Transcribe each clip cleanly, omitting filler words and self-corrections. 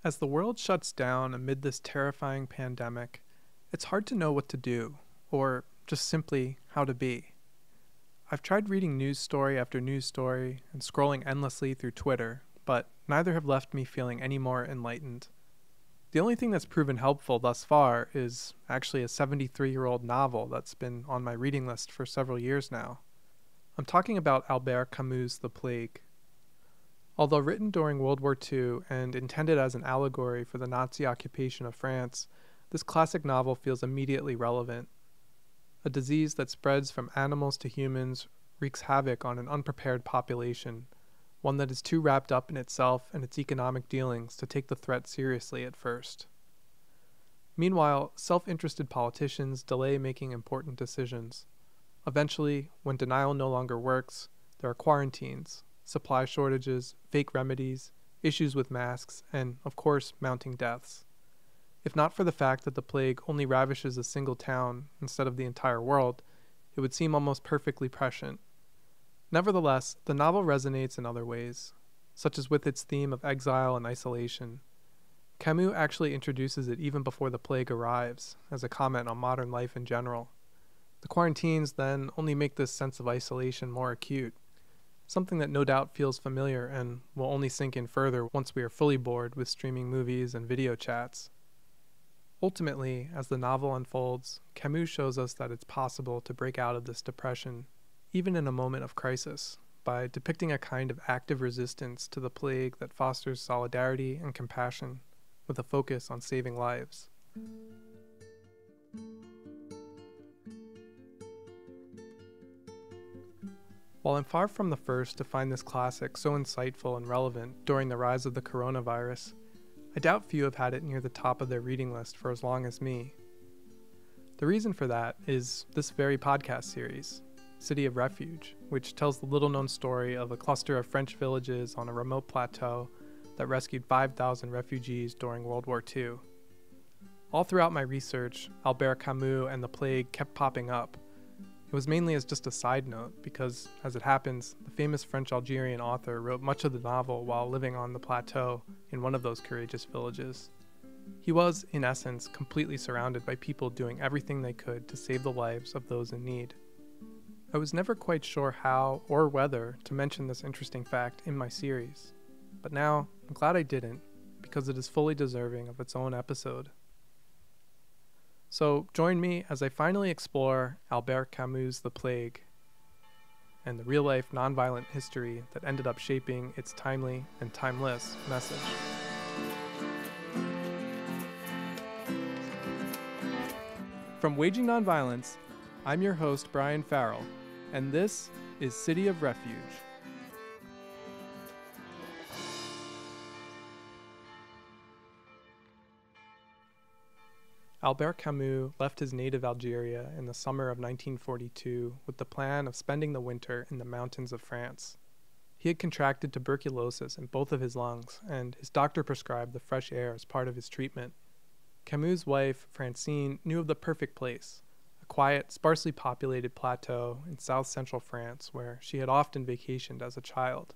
As the world shuts down amid this terrifying pandemic, it's hard to know what to do, or just simply how to be. I've tried reading news story after news story and scrolling endlessly through Twitter, but neither have left me feeling any more enlightened. The only thing that's proven helpful thus far is actually a 73-year-old novel that's been on my reading list for several years now. I'm talking about Albert Camus' The Plague. Although written during World War II and intended as an allegory for the Nazi occupation of France, this classic novel feels immediately relevant. A disease that spreads from animals to humans wreaks havoc on an unprepared population, one that is too wrapped up in itself and its economic dealings to take the threat seriously at first. Meanwhile, self-interested politicians delay making important decisions. Eventually, when denial no longer works, there are quarantines, supply shortages, fake remedies, issues with masks, and, of course, mounting deaths. If not for the fact that the plague only ravishes a single town instead of the entire world, it would seem almost perfectly prescient. Nevertheless, the novel resonates in other ways, such as with its theme of exile and isolation. Camus actually introduces it even before the plague arrives, as a comment on modern life in general. The quarantines then only make this sense of isolation more acute, something that no doubt feels familiar and will only sink in further once we are fully bored with streaming movies and video chats. Ultimately, as the novel unfolds, Camus shows us that it's possible to break out of this depression, even in a moment of crisis, by depicting a kind of active resistance to the plague that fosters solidarity and compassion, with a focus on saving lives. While I'm far from the first to find this classic so insightful and relevant during the rise of the coronavirus, I doubt few have had it near the top of their reading list for as long as me. The reason for that is this very podcast series, City of Refuge, which tells the little-known story of a cluster of French villages on a remote plateau that rescued 5,000 refugees during World War II. All throughout my research, Albert Camus and the plague kept popping up. It was mainly as just a side note because, as it happens, the famous French Algerian author wrote much of the novel while living on the plateau in one of those courageous villages. He was, in essence, completely surrounded by people doing everything they could to save the lives of those in need. I was never quite sure how or whether to mention this interesting fact in my series, but now I'm glad I didn't, because it is fully deserving of its own episode. So join me as I finally explore Albert Camus' The Plague and the real-life nonviolent history that ended up shaping its timely and timeless message. From Waging Nonviolence, I'm your host, Brian Farrell, and this is City of Refuge. Albert Camus left his native Algeria in the summer of 1942 with the plan of spending the winter in the mountains of France. He had contracted tuberculosis in both of his lungs, and his doctor prescribed the fresh air as part of his treatment. Camus' wife, Francine, knew of the perfect place, a quiet, sparsely populated plateau in south-central France where she had often vacationed as a child.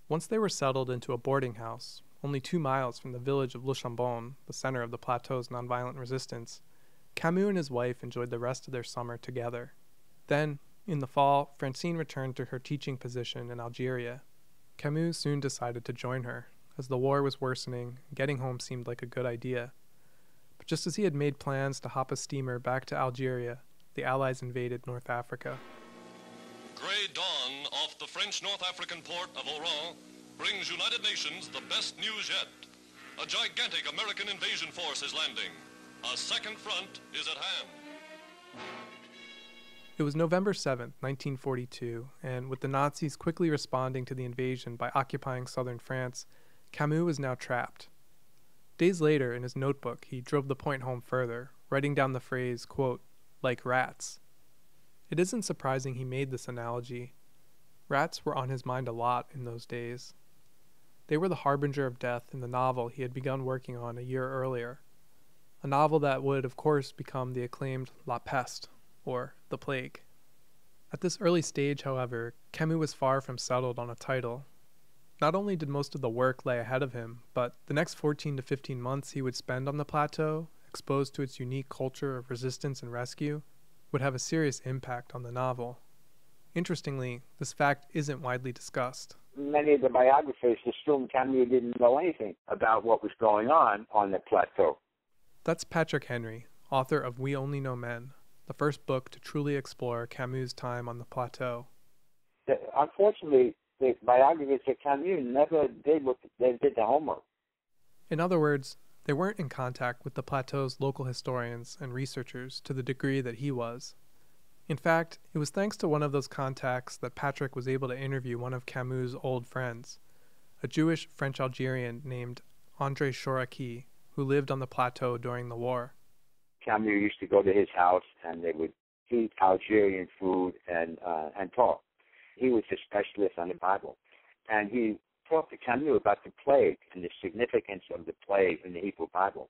Once they were settled into a boarding house, only 2 miles from the village of Le Chambon, the center of the plateau's nonviolent resistance, Camus and his wife enjoyed the rest of their summer together. Then, in the fall, Francine returned to her teaching position in Algeria. Camus soon decided to join her, as the war was worsening and getting home seemed like a good idea. But just as he had made plans to hop a steamer back to Algeria, the Allies invaded North Africa. Grey dawn off the French North African port of Oran brings United Nations the best news yet. A gigantic American invasion force is landing. A second front is at hand. It was November 7th, 1942, and with the Nazis quickly responding to the invasion by occupying southern France, Camus was now trapped. Days later, in his notebook, he drove the point home further, writing down the phrase, quote, "like rats." It isn't surprising he made this analogy. Rats were on his mind a lot in those days. They were the harbinger of death in the novel he had begun working on a year earlier, a novel that would, of course, become the acclaimed La Peste, or The Plague. At this early stage, however, Camus was far from settled on a title. Not only did most of the work lay ahead of him, but the next 14 to 15 months he would spend on the plateau, exposed to its unique culture of resistance and rescue, would have a serious impact on the novel. Interestingly, this fact isn't widely discussed. Many of the biographers assumed Camus didn't know anything about what was going on the plateau. That's Patrick Henry, author of We Only Know Men, the first book to truly explore Camus' time on the plateau. Unfortunately, the biographers of Camus never did the homework. In other words, they weren't in contact with the plateau's local historians and researchers to the degree that he was. In fact, it was thanks to one of those contacts that Patrick was able to interview one of Camus' old friends, a Jewish French-Algerian named André Chouraqui, who lived on the plateau during the war. Camus used to go to his house, and they would eat Algerian food and talk. He was a specialist on the Bible, and he talked to Camus about the plague and the significance of the plague in the Hebrew Bible.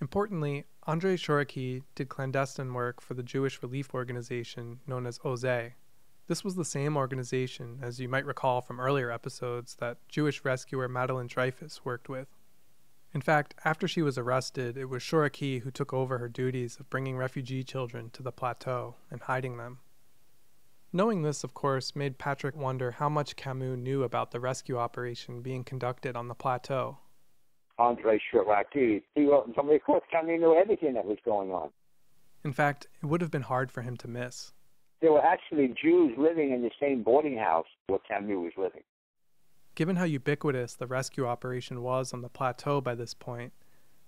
Importantly, André Chouraqui did clandestine work for the Jewish relief organization known as OZE. This was the same organization, as you might recall from earlier episodes, that Jewish rescuer Madeleine Dreyfus worked with. In fact, after she was arrested, it was Chouraqui who took over her duties of bringing refugee children to the plateau and hiding them. Knowing this, of course, made Patrick wonder how much Camus knew about the rescue operation being conducted on the plateau. André Chouraqui, he wrote in somebody, of course, Camus knew everything that was going on. In fact, it would have been hard for him to miss. There were actually Jews living in the same boarding house where Camus was living. Given how ubiquitous the rescue operation was on the plateau by this point,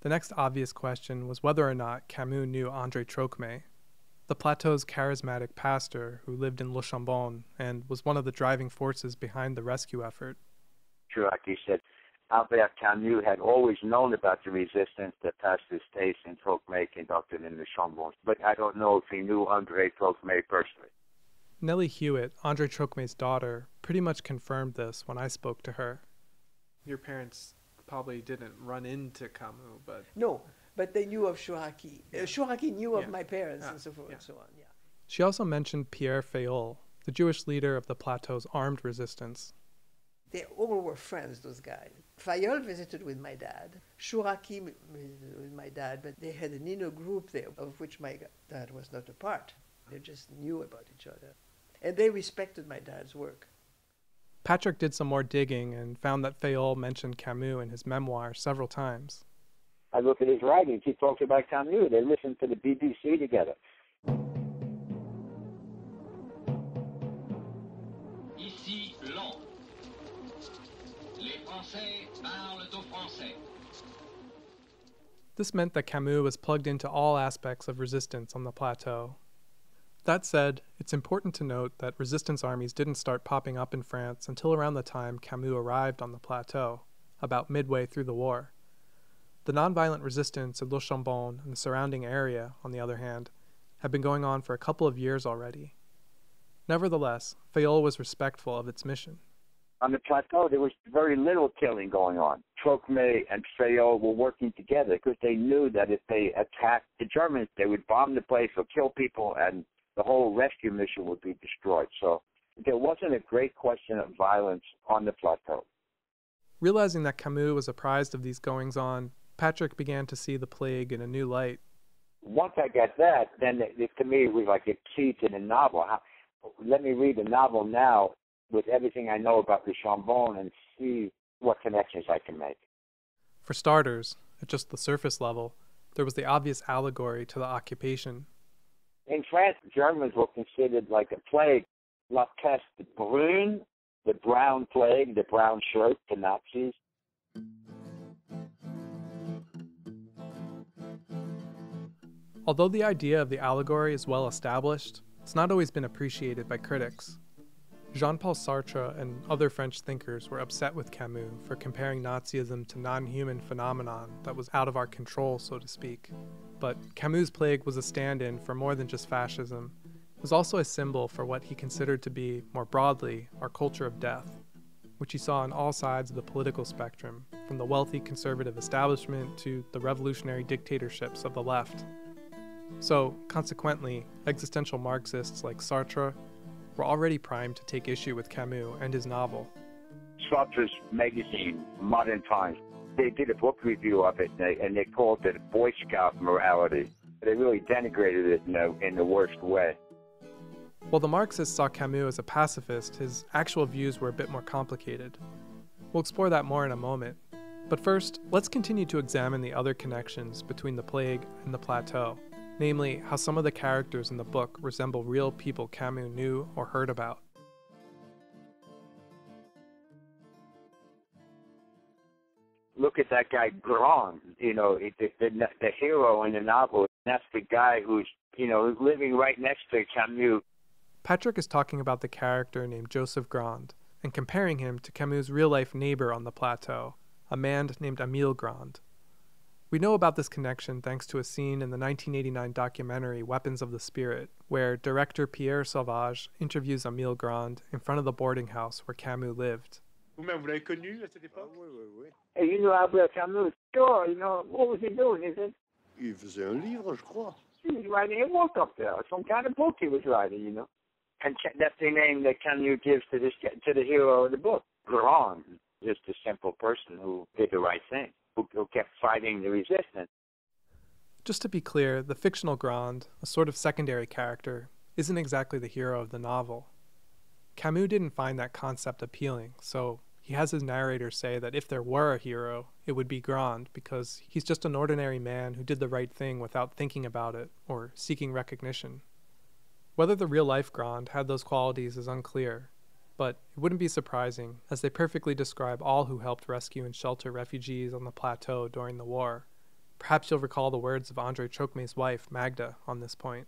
the next obvious question was whether or not Camus knew André Trocmé, the plateau's charismatic pastor who lived in Le Chambon and was one of the driving forces behind the rescue effort. Chouraqui said, Albert Camus had always known about the resistance that Pastor Stace and Trocmé conducted in the Chambon, but I don't know if he knew André Trocmé personally. Nellie Hewitt, André Trocmé's daughter, pretty much confirmed this when I spoke to her. Your parents probably didn't run into Camus, but... No, but they knew of Chouraqui. Chouraqui knew of my parents and so forth and so on, She also mentioned Pierre Fayol, the Jewish leader of the plateau's armed resistance. They all were friends, those guys. Fayol visited with my dad. Chouraqui visited with my dad, but they had an inner group there of which my dad was not a part. They just knew about each other. And they respected my dad's work. Patrick did some more digging and found that Fayol mentioned Camus in his memoir several times. I look at his writings. He talks about Camus. They listened to the BBC together. Ici Londres. Les Français parlent au français. This meant that Camus was plugged into all aspects of resistance on the plateau. That said, it's important to note that resistance armies didn't start popping up in France until around the time Camus arrived on the plateau, about midway through the war. The nonviolent resistance in Le Chambon and the surrounding area, on the other hand, had been going on for a couple of years already. Nevertheless, Fayol was respectful of its mission. On the plateau, there was very little killing going on. Trocmé and Fayol were working together because they knew that if they attacked the Germans, they would bomb the place or kill people, and the whole rescue mission would be destroyed. So there wasn't a great question of violence on the plateau. Realizing that Camus was apprised of these goings-on, Patrick began to see the plague in a new light. Once I got that, then to me it was like a key to the novel. Let me read the novel now with everything I know about the Chambon and see what connections I can make. For starters, at just the surface level, there was the obvious allegory to the occupation. In France, Germans were considered like a plague, la peste brune, the brown plague, the brown shirt, the Nazis. Although the idea of the allegory is well established, it's not always been appreciated by critics. Jean-Paul Sartre and other French thinkers were upset with Camus for comparing Nazism to non-human phenomenon that was out of our control, so to speak. But Camus' plague was a stand-in for more than just fascism. It was also a symbol for what he considered to be, more broadly, our culture of death, which he saw on all sides of the political spectrum, from the wealthy conservative establishment to the revolutionary dictatorships of the left. So, consequently, existential Marxists like Sartre were already primed to take issue with Camus and his novel. Sartre's magazine, Modern Times, they did a book review of it, and they called it Boy Scout morality. They really denigrated it in the worst way. While the Marxists saw Camus as a pacifist, his actual views were a bit more complicated. We'll explore that more in a moment. But first, let's continue to examine the other connections between the plague and the plateau, namely how some of the characters in the book resemble real people Camus knew or heard about. Look at that guy, Grand, the hero in the novel. That's the guy who's living right next to Camus. Patrick is talking about the character named Joseph Grand and comparing him to Camus' real-life neighbor on the plateau, a man named Émile Grand. We know about this connection thanks to a scene in the 1989 documentary Weapons of the Spirit, where director Pierre Sauvage interviews Émile Grand in front of the boarding house where Camus lived. Vous-même, vous l'avez connu à cette époque? Oui. Hey, you know Albert Camus? Sure, what was he doing? He said, Il faisait un livre, je crois. he was writing a book up there, some kind of book he was writing, And that's the name that Camus gives to the hero of the book, Grand, just a simple person who did the right thing, who kept fighting the resistance. Just to be clear, the fictional Grand, a sort of secondary character, isn't exactly the hero of the novel. Camus didn't find that concept appealing, so he has his narrator say that if there were a hero, it would be Grand because he's just an ordinary man who did the right thing without thinking about it or seeking recognition. Whether the real-life Grand had those qualities is unclear, but it wouldn't be surprising, as they perfectly describe all who helped rescue and shelter refugees on the plateau during the war. Perhaps you'll recall the words of André Trocmé's wife, Magda, on this point.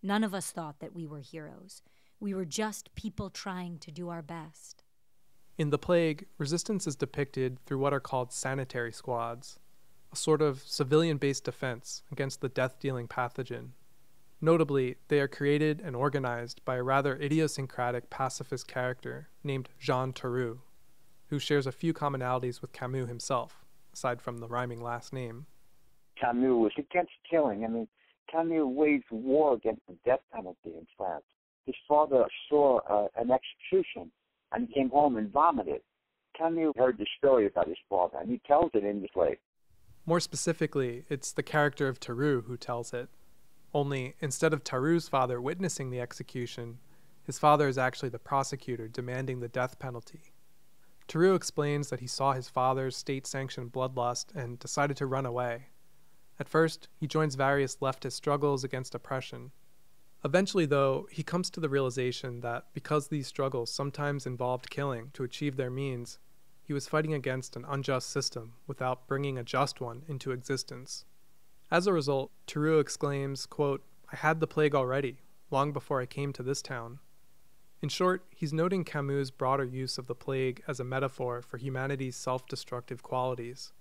None of us thought that we were heroes. We were just people trying to do our best. In The Plague, resistance is depicted through what are called sanitary squads, a sort of civilian-based defense against the death-dealing pathogen. Notably, they are created and organized by a rather idiosyncratic pacifist character named Jean Theroux, who shares a few commonalities with Camus himself, aside from the rhyming last name. Camus was against killing. Camus waged war against the death penalty in France. His father saw an execution, and he came home and vomited. Camus heard the story about his father, and he tells it in this way. More specifically, it's the character of Theroux who tells it. Only, instead of Theroux's father witnessing the execution, his father is actually the prosecutor demanding the death penalty. Theroux explains that he saw his father's state-sanctioned bloodlust and decided to run away. At first, he joins various leftist struggles against oppression. Eventually, though, he comes to the realization that because these struggles sometimes involved killing to achieve their means, he was fighting against an unjust system without bringing a just one into existence. As a result, Theroux exclaims, quote, "I had the plague already, long before I came to this town." In short, he's noting Camus' broader use of the plague as a metaphor for humanity's self-destructive qualities.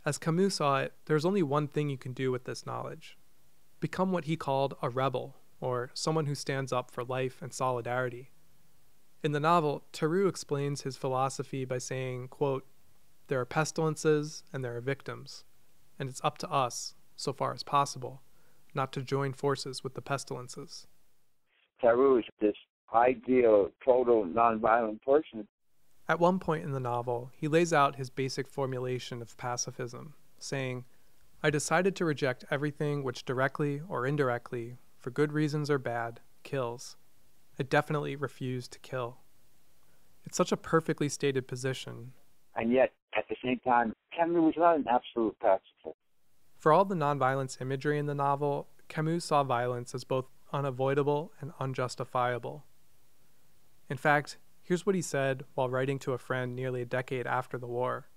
As Camus saw it, there's only one thing you can do with this knowledge. Become what he called a rebel, or someone who stands up for life and solidarity. In the novel, Theroux explains his philosophy by saying, quote, "There are pestilences and there are victims, and it's up to us, so far as possible, not to join forces with the pestilences." Theroux is this ideal, total, nonviolent person. At one point in the novel, he lays out his basic formulation of pacifism, saying, "I decided to reject everything which directly or indirectly, for good reasons or bad, kills. I definitely refuse to kill." It's such a perfectly stated position. And yet, at the same time, Camus was not an absolute pacifist. For all the nonviolence imagery in the novel, Camus saw violence as both unavoidable and unjustifiable. In fact, here's what he said while writing to a friend nearly a decade after the war.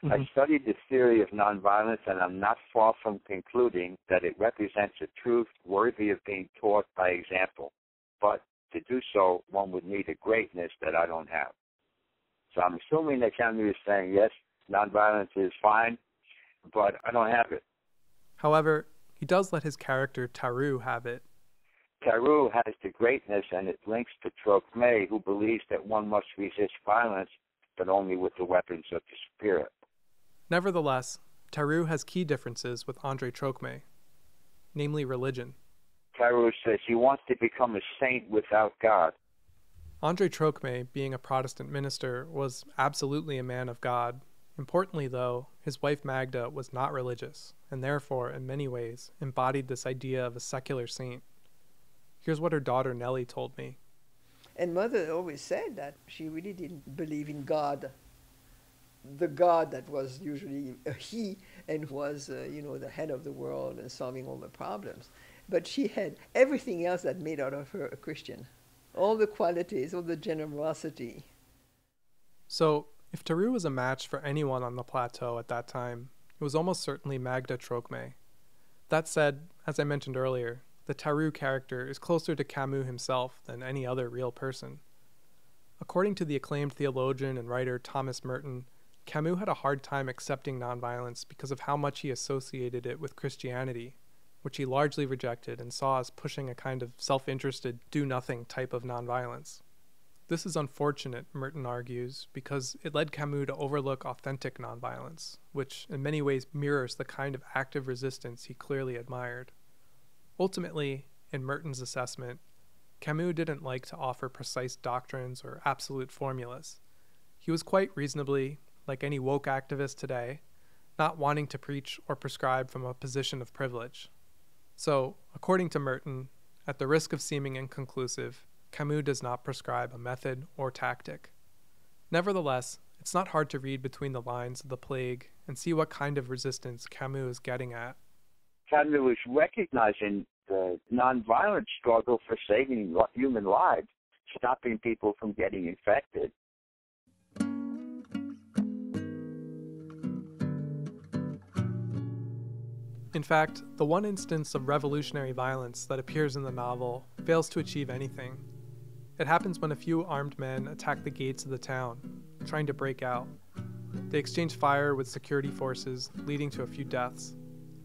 I studied the theory of nonviolence, and I'm not far from concluding that it represents a truth worthy of being taught by example. But to do so, one would need a greatness that I don't have. So I'm assuming that Camus is saying, yes, nonviolence is fine, but I don't have it. However, he does let his character Theroux have it. Theroux has the greatness, and it links to Trocmé, who believes that one must resist violence, but only with the weapons of the spirit. Nevertheless, Theroux has key differences with André Trocmé, namely religion. Theroux says he wants to become a saint without God. André Trocmé, being a Protestant minister, was absolutely a man of God. Importantly, though, his wife Magda was not religious, and therefore, in many ways, embodied this idea of a secular saint. Here's what her daughter Nellie told me. And mother always said that she really didn't believe in God, the God that was usually a he and was, the head of the world and solving all the problems. But she had everything else that made out of her a Christian. All the qualities, all the generosity. So, if Theroux was a match for anyone on the plateau at that time, it was almost certainly Magda Trocmé. That said, as I mentioned earlier, the Theroux character is closer to Camus himself than any other real person. According to the acclaimed theologian and writer Thomas Merton, Camus had a hard time accepting nonviolence because of how much he associated it with Christianity, which he largely rejected and saw as pushing a kind of self-interested, do-nothing type of nonviolence. This is unfortunate, Merton argues, because it led Camus to overlook authentic nonviolence, which in many ways mirrors the kind of active resistance he clearly admired. Ultimately, in Merton's assessment, Camus didn't like to offer precise doctrines or absolute formulas. He was quite reasonably, like any woke activist today, not wanting to preach or prescribe from a position of privilege. So, according to Merton, at the risk of seeming inconclusive, Camus does not prescribe a method or tactic. Nevertheless, it's not hard to read between the lines of The Plague and see what kind of resistance Camus is getting at. Camus was recognizing the nonviolent struggle for saving human lives, stopping people from getting infected. In fact, the one instance of revolutionary violence that appears in the novel fails to achieve anything. It happens when a few armed men attack the gates of the town, trying to break out. They exchange fire with security forces, leading to a few deaths.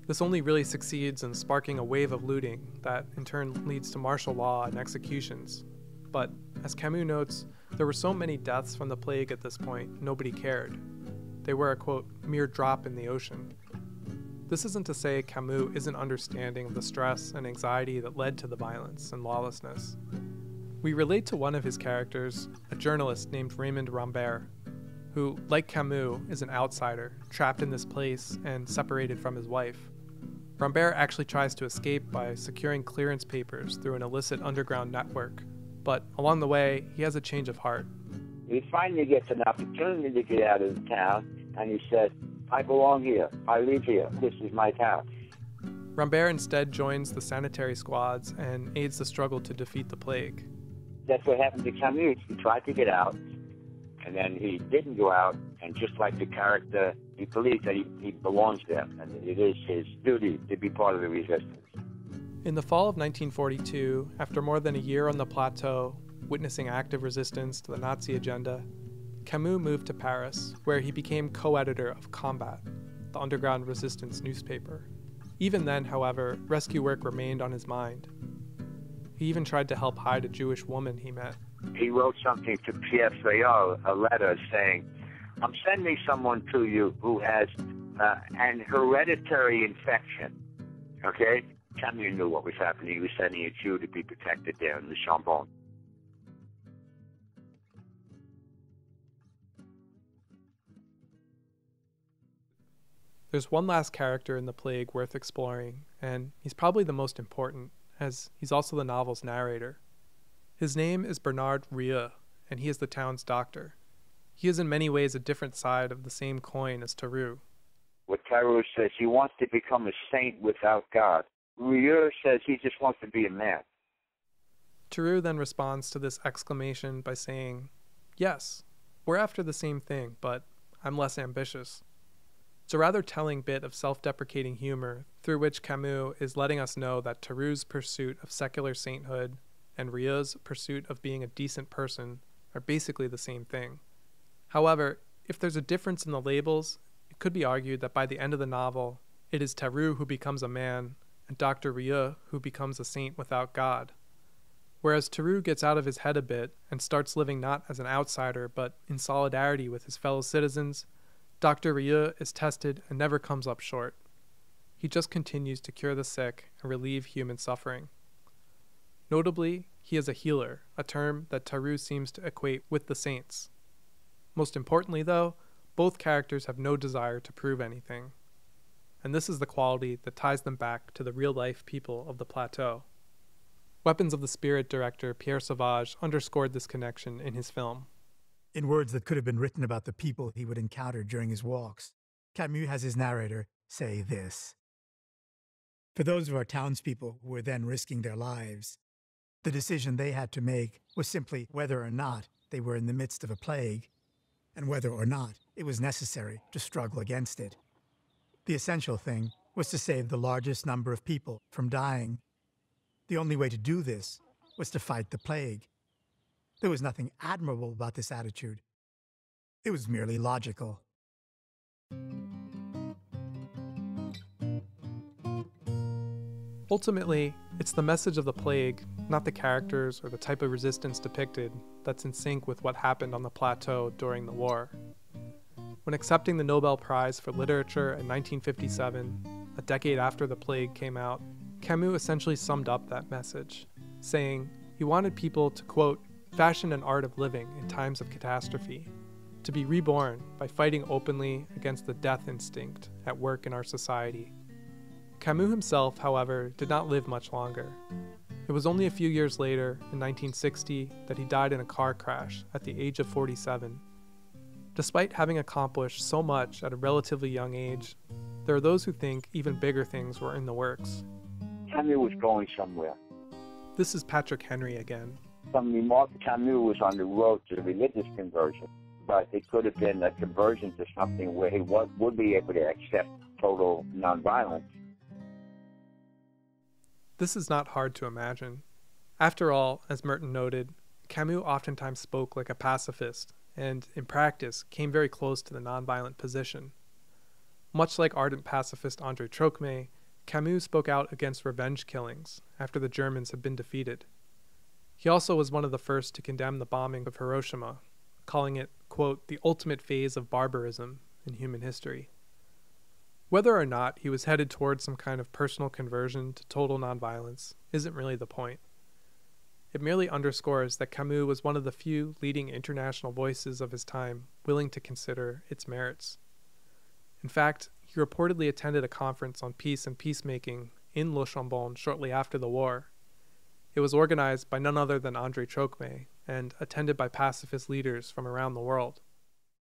This only really succeeds in sparking a wave of looting that, in turn, leads to martial law and executions. But, as Camus notes, there were so many deaths from the plague at this point, nobody cared. They were a, quote, mere drop in the ocean. This isn't to say Camus isn't understanding of the stress and anxiety that led to the violence and lawlessness. We relate to one of his characters, a journalist named Raymond Rambert, who, like Camus, is an outsider, trapped in this place and separated from his wife. Rambert actually tries to escape by securing clearance papers through an illicit underground network, but along the way, he has a change of heart. He finally gets an opportunity to get out of the town, and he says, I belong here. I live here. This is my town. Rambert instead joins the sanitary squads and aids the struggle to defeat the plague. That's what happened to Camus. He tried to get out, and then he didn't go out, and just like the character, he believes that he belongs there, and it is his duty to be part of the resistance. In the fall of 1942, after more than a year on the plateau, witnessing active resistance to the Nazi agenda, Camus moved to Paris, where he became co-editor of Combat, the underground resistance newspaper. Even then, however, rescue work remained on his mind. He even tried to help hide a Jewish woman he met. He wrote something to Pierre Fayol, a letter saying, I'm sending someone to you who has an hereditary infection. Okay? Camus knew what was happening. He was sending a Jew to be protected there in the Chambon. There's one last character in The Plague worth exploring, and he's probably the most important, as he's also the novel's narrator. His name is Bernard Rieux, and he is the town's doctor. He is in many ways a different side of the same coin as Theroux. What Theroux says, he wants to become a saint without God. Rieux says he just wants to be a man. Theroux then responds to this exclamation by saying, yes, we're after the same thing, but I'm less ambitious. It's a rather telling bit of self-deprecating humor through which Camus is letting us know that Theroux's pursuit of secular sainthood and Rieux's pursuit of being a decent person are basically the same thing. However, if there's a difference in the labels, it could be argued that by the end of the novel, it is Theroux who becomes a man and Dr. Rieux who becomes a saint without God. Whereas Theroux gets out of his head a bit and starts living not as an outsider but in solidarity with his fellow citizens, Dr. Rieux is tested and never comes up short. He just continues to cure the sick and relieve human suffering. Notably, he is a healer, a term that Theroux seems to equate with the saints. Most importantly, though, both characters have no desire to prove anything. And this is the quality that ties them back to the real-life people of the plateau. Weapons of the Spirit director Pierre Sauvage underscored this connection in his film. In words that could have been written about the people he would encounter during his walks, Camus has his narrator say this: "For those of our townspeople who were then risking their lives, the decision they had to make was simply whether or not they were in the midst of a plague, and whether or not it was necessary to struggle against it. The essential thing was to save the largest number of people from dying. The only way to do this was to fight the plague. There was nothing admirable about this attitude. It was merely logical." Ultimately, it's the message of the plague, not the characters or the type of resistance depicted, that's in sync with what happened on the plateau during the war. When accepting the Nobel Prize for Literature in 1957, a decade after the plague came out, Camus essentially summed up that message, saying he wanted people to, quote, fashion an art of living in times of catastrophe, to be reborn by fighting openly against the death instinct at work in our society. Camus himself, however, did not live much longer. It was only a few years later, in 1960, that he died in a car crash at the age of 47. Despite having accomplished so much at a relatively young age, there are those who think even bigger things were in the works. Camus was going somewhere. This is Patrick Henry again. Some remarked Camus was on the road to the religious conversion, but it could have been a conversion to something where he would be able to accept total nonviolence. This is not hard to imagine. After all, as Merton noted, Camus oftentimes spoke like a pacifist, and, in practice, came very close to the nonviolent position. Much like ardent pacifist André Trocmé, Camus spoke out against revenge killings after the Germans had been defeated. He also was one of the first to condemn the bombing of Hiroshima, calling it, quote, the ultimate phase of barbarism in human history. Whether or not he was headed towards some kind of personal conversion to total nonviolence isn't really the point. It merely underscores that Camus was one of the few leading international voices of his time willing to consider its merits. In fact, he reportedly attended a conference on peace and peacemaking in Le Chambon shortly after the war. It was organized by none other than André Trocmé and attended by pacifist leaders from around the world.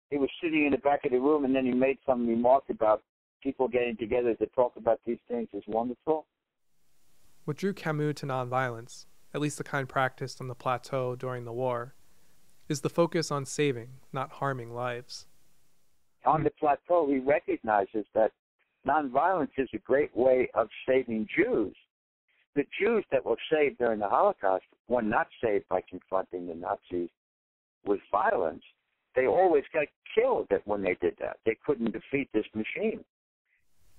He was sitting in the back of the room, and then he made some remark about people getting together to talk about these things is wonderful. What drew Camus to nonviolence, at least the kind practiced on the plateau during the war, is the focus on saving, not harming lives. On the plateau, he recognizes that nonviolence is a great way of saving Jews. The Jews that were saved during the Holocaust were not saved by confronting the Nazis with violence. They always got killed when they did that. They couldn't defeat this machine.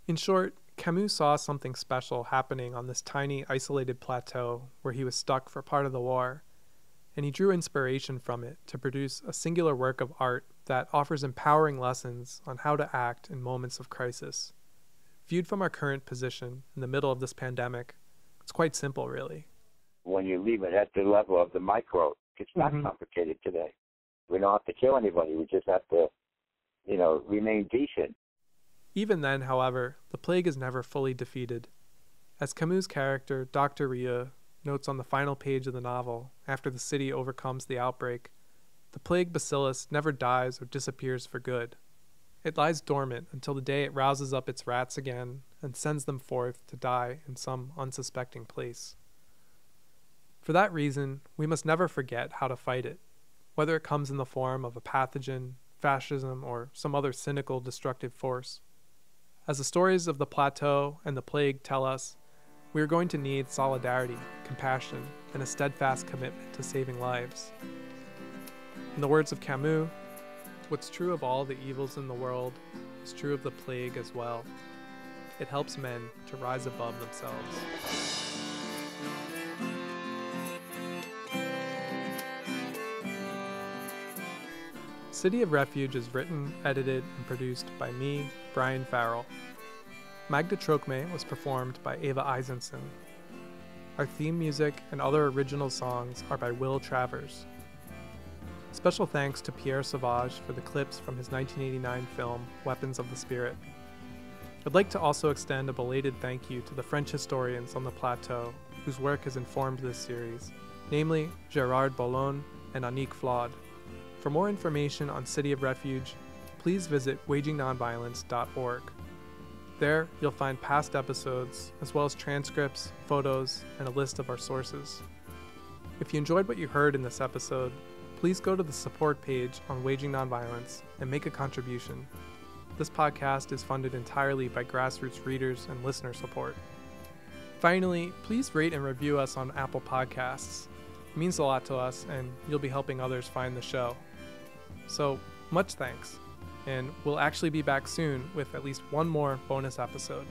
In short, Camus saw something special happening on this tiny, isolated plateau where he was stuck for part of the war, and he drew inspiration from it to produce a singular work of art that offers empowering lessons on how to act in moments of crisis. Viewed from our current position in the middle of this pandemic, it's quite simple, really. When you leave it at the level of the micro, it's not complicated today. We don't have to kill anybody. We just have to, remain decent. Even then, however, the plague is never fully defeated. As Camus' character, Dr. Rieu, notes on the final page of the novel, after the city overcomes the outbreak, the plague bacillus never dies or disappears for good. It lies dormant until the day it rouses up its rats again and sends them forth to die in some unsuspecting place. For that reason, we must never forget how to fight it, whether it comes in the form of a pathogen, fascism, or some other cynical, destructive force. As the stories of the plateau and the plague tell us, we are going to need solidarity, compassion, and a steadfast commitment to saving lives. In the words of Camus, what's true of all the evils in the world is true of the plague as well. It helps men to rise above themselves. City of Refuge is written, edited, and produced by me, Brian Farrell. Magda Trocmé was performed by Ava Eisenson. Our theme music and other original songs are by Will Travers. Special thanks to Pierre Sauvage for the clips from his 1989 film, Weapons of the Spirit. I'd like to also extend a belated thank you to the French historians on the plateau whose work has informed this series, namely Gérard Boulogne and Annick Flaude. For more information on City of Refuge, please visit wagingnonviolence.org. There, you'll find past episodes, as well as transcripts, photos, and a list of our sources. If you enjoyed what you heard in this episode, please go to the support page on Waging Nonviolence and make a contribution. This podcast is funded entirely by grassroots readers and listener support. Finally, please rate and review us on Apple Podcasts. It means a lot to us, and you'll be helping others find the show. So, much thanks, and we'll actually be back soon with at least one more bonus episode.